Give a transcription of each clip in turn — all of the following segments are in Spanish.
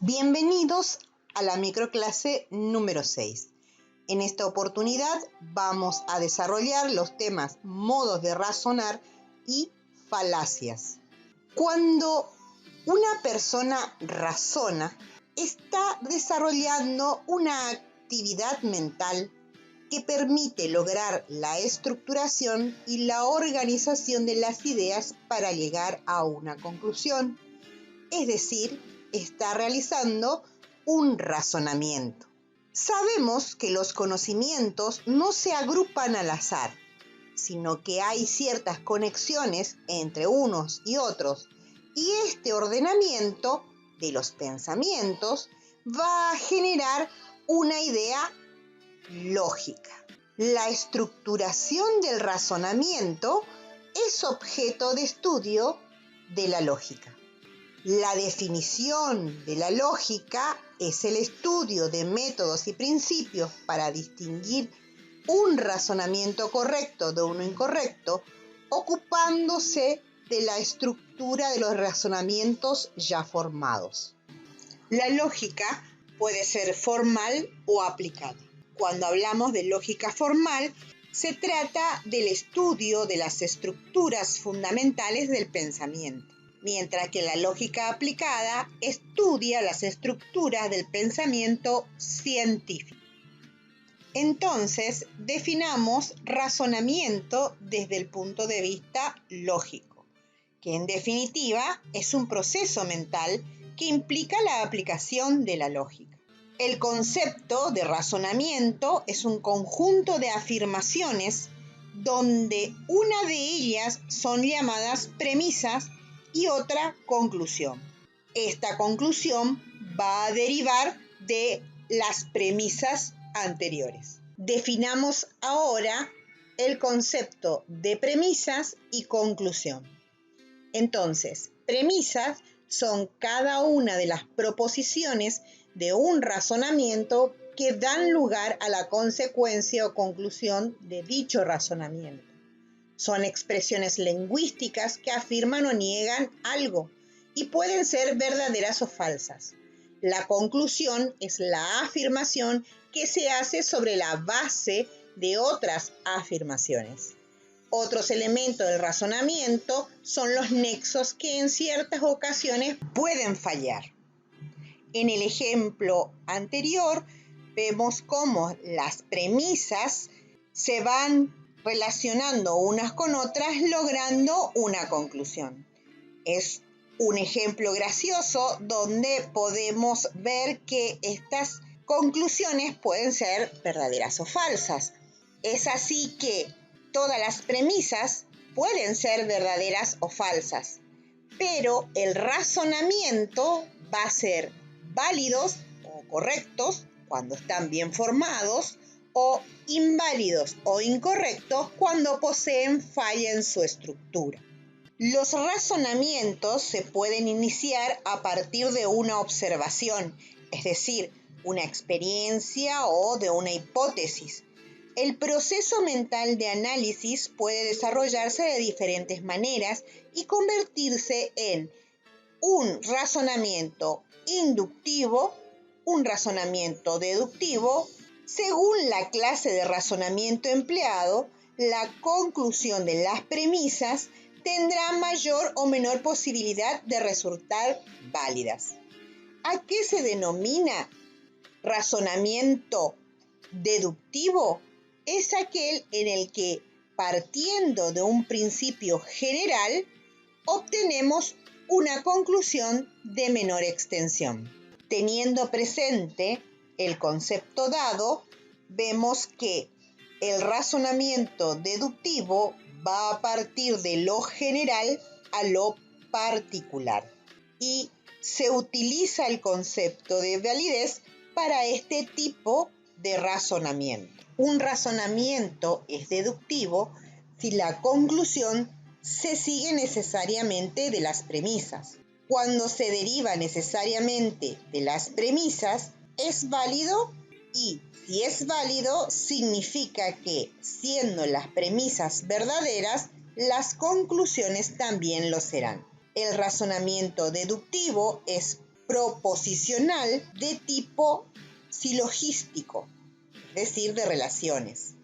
Bienvenidos a la microclase número 6. En esta oportunidad vamos a desarrollar los temas modos de razonar y falacias. Cuando una persona razona, está desarrollando una actividad mental que permite lograr la estructuración y la organización de las ideas para llegar a una conclusión. Es decir, está realizando un razonamiento. Sabemos que los conocimientos no se agrupan al azar, sino que hay ciertas conexiones entre unos y otros, y este ordenamiento de los pensamientos va a generar una idea lógica. La estructuración del razonamiento es objeto de estudio de la lógica. La definición de la lógica es el estudio de métodos y principios para distinguir un razonamiento correcto de uno incorrecto, ocupándose de la estructura de los razonamientos ya formados. La lógica puede ser formal o aplicada. Cuando hablamos de lógica formal, se trata del estudio de las estructuras fundamentales del pensamiento, mientras que la lógica aplicada estudia las estructuras del pensamiento científico. Entonces, definamos razonamiento desde el punto de vista lógico, que en definitiva es un proceso mental que implica la aplicación de la lógica. El concepto de razonamiento es un conjunto de afirmaciones donde una de ellas son llamadas premisas y otra conclusión. Esta conclusión va a derivar de las premisas anteriores. Definamos ahora el concepto de premisas y conclusión. Entonces, premisas son cada una de las proposiciones de un razonamiento que dan lugar a la consecuencia o conclusión de dicho razonamiento. Son expresiones lingüísticas que afirman o niegan algo y pueden ser verdaderas o falsas. La conclusión es la afirmación que se hace sobre la base de otras afirmaciones. Otros elementos del razonamiento son los nexos que en ciertas ocasiones pueden fallar. En el ejemplo anterior vemos cómo las premisas se van relacionando unas con otras, logrando una conclusión. Es un ejemplo gracioso donde podemos ver que estas conclusiones pueden ser verdaderas o falsas. Es así que todas las premisas pueden ser verdaderas o falsas, pero el razonamiento va a ser válidos o correctos cuando están bien formados, o inválidos o incorrectos cuando poseen falla en su estructura. Los razonamientos se pueden iniciar a partir de una observación, es decir, una experiencia o de una hipótesis. El proceso mental de análisis puede desarrollarse de diferentes maneras y convertirse en un razonamiento inductivo, un razonamiento deductivo. Según la clase de razonamiento empleado, la conclusión de las premisas tendrá mayor o menor posibilidad de resultar válidas. ¿A qué se denomina razonamiento deductivo? Es aquel en el que, partiendo de un principio general, obtenemos una conclusión de menor extensión. Teniendo presente el concepto dado, vemos que el razonamiento deductivo va a partir de lo general a lo particular y se utiliza el concepto de validez para este tipo de razonamiento. Un razonamiento es deductivo si la conclusión se sigue necesariamente de las premisas. Cuando se deriva necesariamente de las premisas, es válido, y si es válido, significa que, siendo las premisas verdaderas, las conclusiones también lo serán. El razonamiento deductivo es proposicional de tipo silogístico, es decir, de relaciones,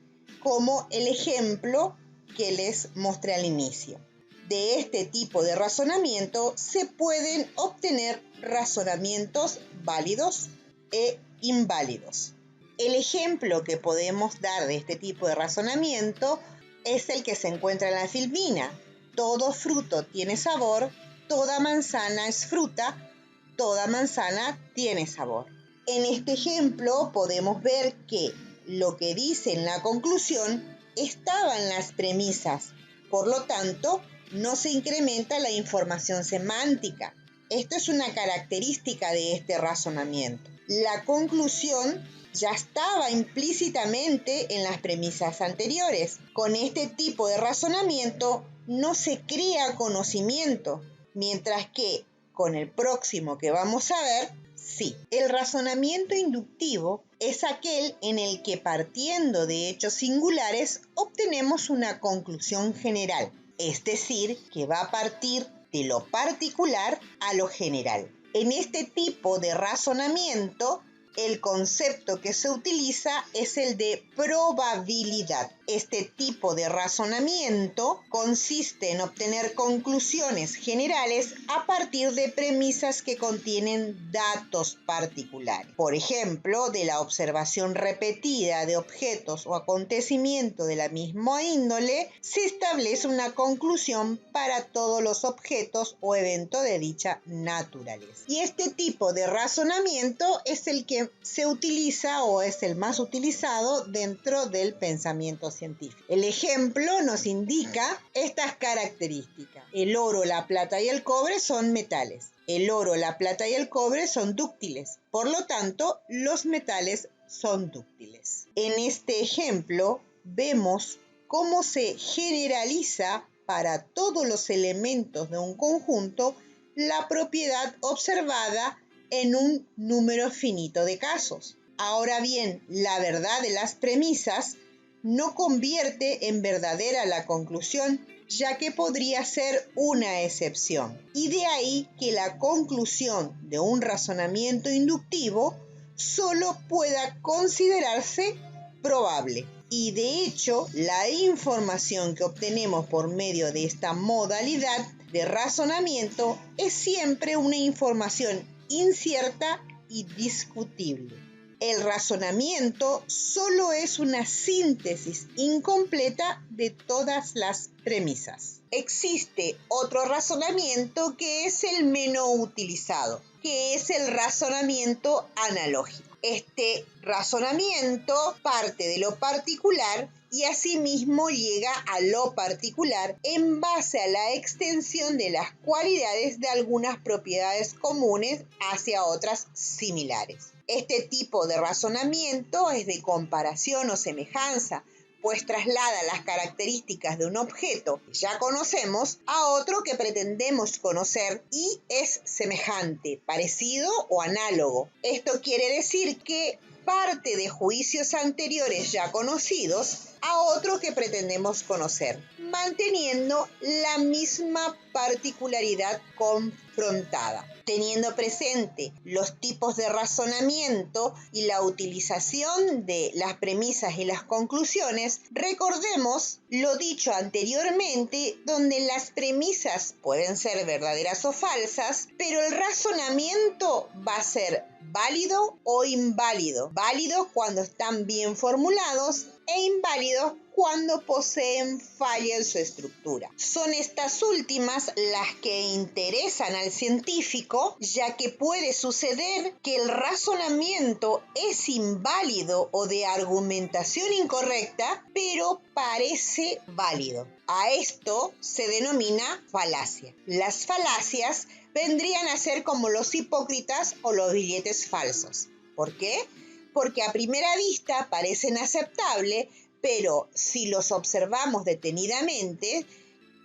como el ejemplo que les mostré al inicio. De este tipo de razonamiento se pueden obtener razonamientos válidos e inválidos. El ejemplo que podemos dar de este tipo de razonamiento es el que se encuentra en la filmina. Todo fruto tiene sabor, toda manzana es fruta, toda manzana tiene sabor. En este ejemplo podemos ver que lo que dice en la conclusión estaba en las premisas, por lo tanto, no se incrementa la información semántica. Esto es una característica de este razonamiento. La conclusión ya estaba implícitamente en las premisas anteriores. Con este tipo de razonamiento no se crea conocimiento, mientras que con el próximo que vamos a ver, sí. El razonamiento inductivo es aquel en el que, partiendo de hechos singulares, obtenemos una conclusión general, es decir, que va a partir de lo particular a lo general. En este tipo de razonamiento, el concepto que se utiliza es el de probabilidad. Este tipo de razonamiento consiste en obtener conclusiones generales a partir de premisas que contienen datos particulares. Por ejemplo, de la observación repetida de objetos o acontecimientos de la misma índole, se establece una conclusión para todos los objetos o eventos de dicha naturaleza. Y este tipo de razonamiento es el que se utiliza o es el más utilizado dentro del pensamiento científico. El ejemplo nos indica estas características. El oro, la plata y el cobre son metales. El oro, la plata y el cobre son dúctiles. Por lo tanto, los metales son dúctiles. En este ejemplo vemos cómo se generaliza para todos los elementos de un conjunto la propiedad observada en un número finito de casos. Ahora bien, la verdad de las premisas no convierte en verdadera la conclusión, ya que podría ser una excepción. Y de ahí que la conclusión de un razonamiento inductivo solo pueda considerarse probable. Y de hecho, la información que obtenemos por medio de esta modalidad de razonamiento es siempre una información incierta y discutible. El razonamiento solo es una síntesis incompleta de todas las premisas. Existe otro razonamiento que es el menos utilizado, que es el razonamiento analógico. Este razonamiento parte de lo particular y asimismo llega a lo particular en base a la extensión de las cualidades de algunas propiedades comunes hacia otras similares. Este tipo de razonamiento es de comparación o semejanza, pues traslada las características de un objeto que ya conocemos a otro que pretendemos conocer y es semejante, parecido o análogo. Esto quiere decir que parte de juicios anteriores ya conocidos a otro que pretendemos conocer, manteniendo la misma particularidad confrontada. Teniendo presente los tipos de razonamiento y la utilización de las premisas y las conclusiones, recordemos lo dicho anteriormente, donde las premisas pueden ser verdaderas o falsas, pero el razonamiento va a ser válido o inválido. Válido cuando están bien formulados e inválidos cuando poseen falla en su estructura. Son estas últimas las que interesan al científico, ya que puede suceder que el razonamiento es inválido o de argumentación incorrecta, pero parece válido. A esto se denomina falacia. Las falacias vendrían a ser como los hipócritas o los billetes falsos. ¿Por qué? Porque a primera vista parecen aceptables, pero si los observamos detenidamente,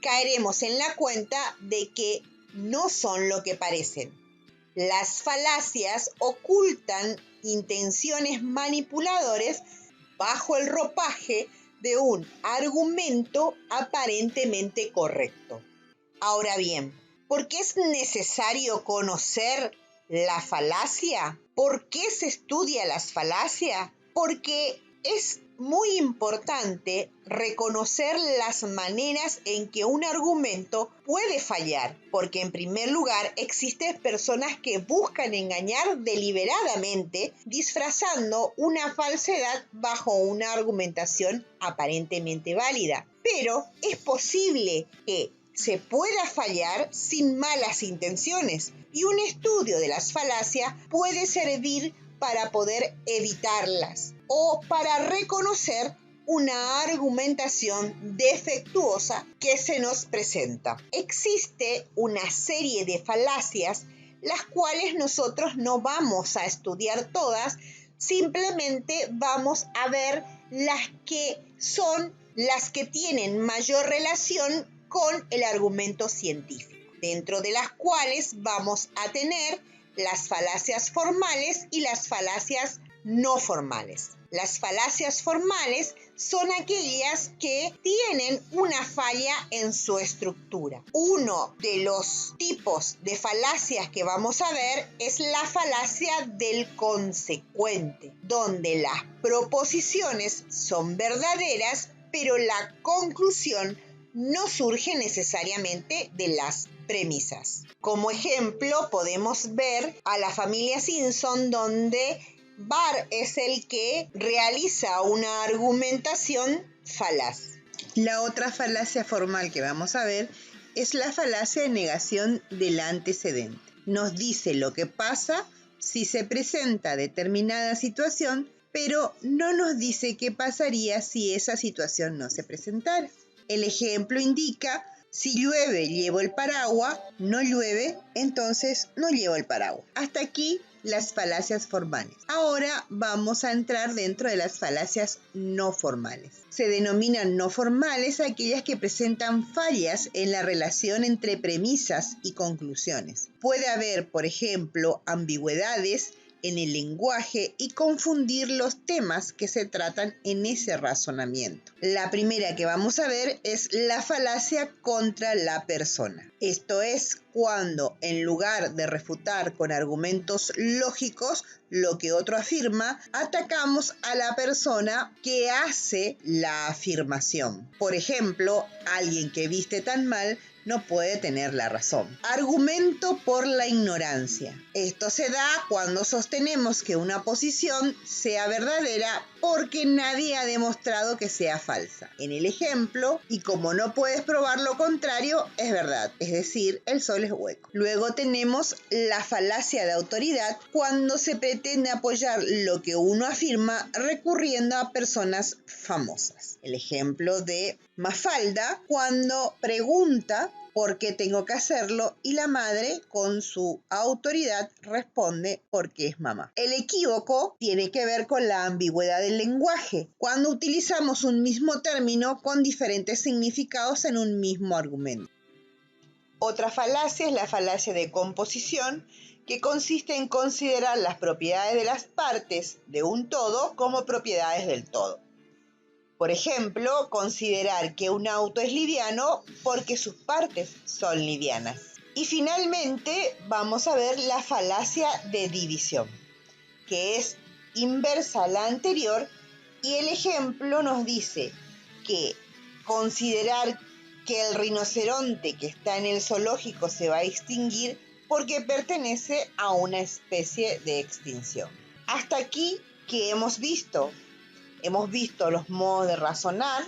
caeremos en la cuenta de que no son lo que parecen. Las falacias ocultan intenciones manipuladoras bajo el ropaje de un argumento aparentemente correcto. Ahora bien, ¿por qué es necesario conocer la falacia. ¿Por qué se estudia las falacias? Porque es muy importante reconocer las maneras en que un argumento puede fallar, porque en primer lugar existen personas que buscan engañar deliberadamente, disfrazando una falsedad bajo una argumentación aparentemente válida. Pero es posible que se pueda fallar sin malas intenciones, y un estudio de las falacias puede servir para poder evitarlas o para reconocer una argumentación defectuosa que se nos presenta. Existe una serie de falacias, las cuales nosotros no vamos a estudiar todas, simplemente vamos a ver las que son las que tienen mayor relación con el argumento científico, dentro de las cuales vamos a tener las falacias formales y las falacias no formales. Las falacias formales son aquellas que tienen una falla en su estructura. Uno de los tipos de falacias que vamos a ver es la falacia del consecuente, donde las proposiciones son verdaderas, pero la conclusión no surge necesariamente de las premisas. Como ejemplo, podemos ver a la familia Simpson, donde Bart es el que realiza una argumentación falaz. La otra falacia formal que vamos a ver es la falacia de negación del antecedente. Nos dice lo que pasa si se presenta determinada situación, pero no nos dice qué pasaría si esa situación no se presentara. El ejemplo indica: si llueve, llevo el paraguas; no llueve, entonces no llevo el paraguas. Hasta aquí las falacias formales. Ahora vamos a entrar dentro de las falacias no formales. Se denominan no formales aquellas que presentan fallas en la relación entre premisas y conclusiones. Puede haber, por ejemplo, ambigüedades en el lenguaje y confundir los temas que se tratan en ese razonamiento. La primera que vamos a ver es la falacia contra la persona. Esto es cuando, en lugar de refutar con argumentos lógicos lo que otro afirma, atacamos a la persona que hace la afirmación. Por ejemplo, alguien que viste tan mal no puede tener la razón. Argumento por la ignorancia. Esto se da cuando sostenemos que una posición sea verdadera porque nadie ha demostrado que sea falsa. En el ejemplo, y como no puedes probar lo contrario, es verdad, es decir, el sol es hueco. Luego tenemos la falacia de autoridad, cuando se pretende apoyar lo que uno afirma recurriendo a personas famosas. El ejemplo de Mafalda, cuando pregunta por qué tengo que hacerlo y la madre, con su autoridad, responde porque es mamá. El equívoco tiene que ver con la ambigüedad del lenguaje, cuando utilizamos un mismo término con diferentes significados en un mismo argumento. Otra falacia es la falacia de composición, que consiste en considerar las propiedades de las partes de un todo como propiedades del todo. Por ejemplo, considerar que un auto es liviano porque sus partes son livianas. Y finalmente vamos a ver la falacia de división, que es inversa a la anterior, y el ejemplo nos dice que considerar que el rinoceronte que está en el zoológico se va a extinguir porque pertenece a una especie de extinción. Hasta aquí, ¿qué hemos visto? Hemos visto los modos de razonar,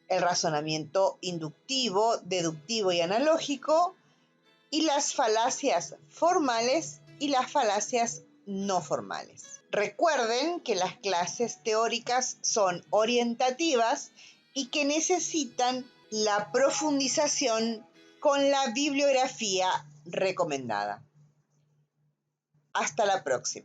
el razonamiento inductivo, deductivo y analógico, y las falacias formales y las falacias no formales. Recuerden que las clases teóricas son orientativas y que necesitan la profundización con la bibliografía recomendada. Hasta la próxima.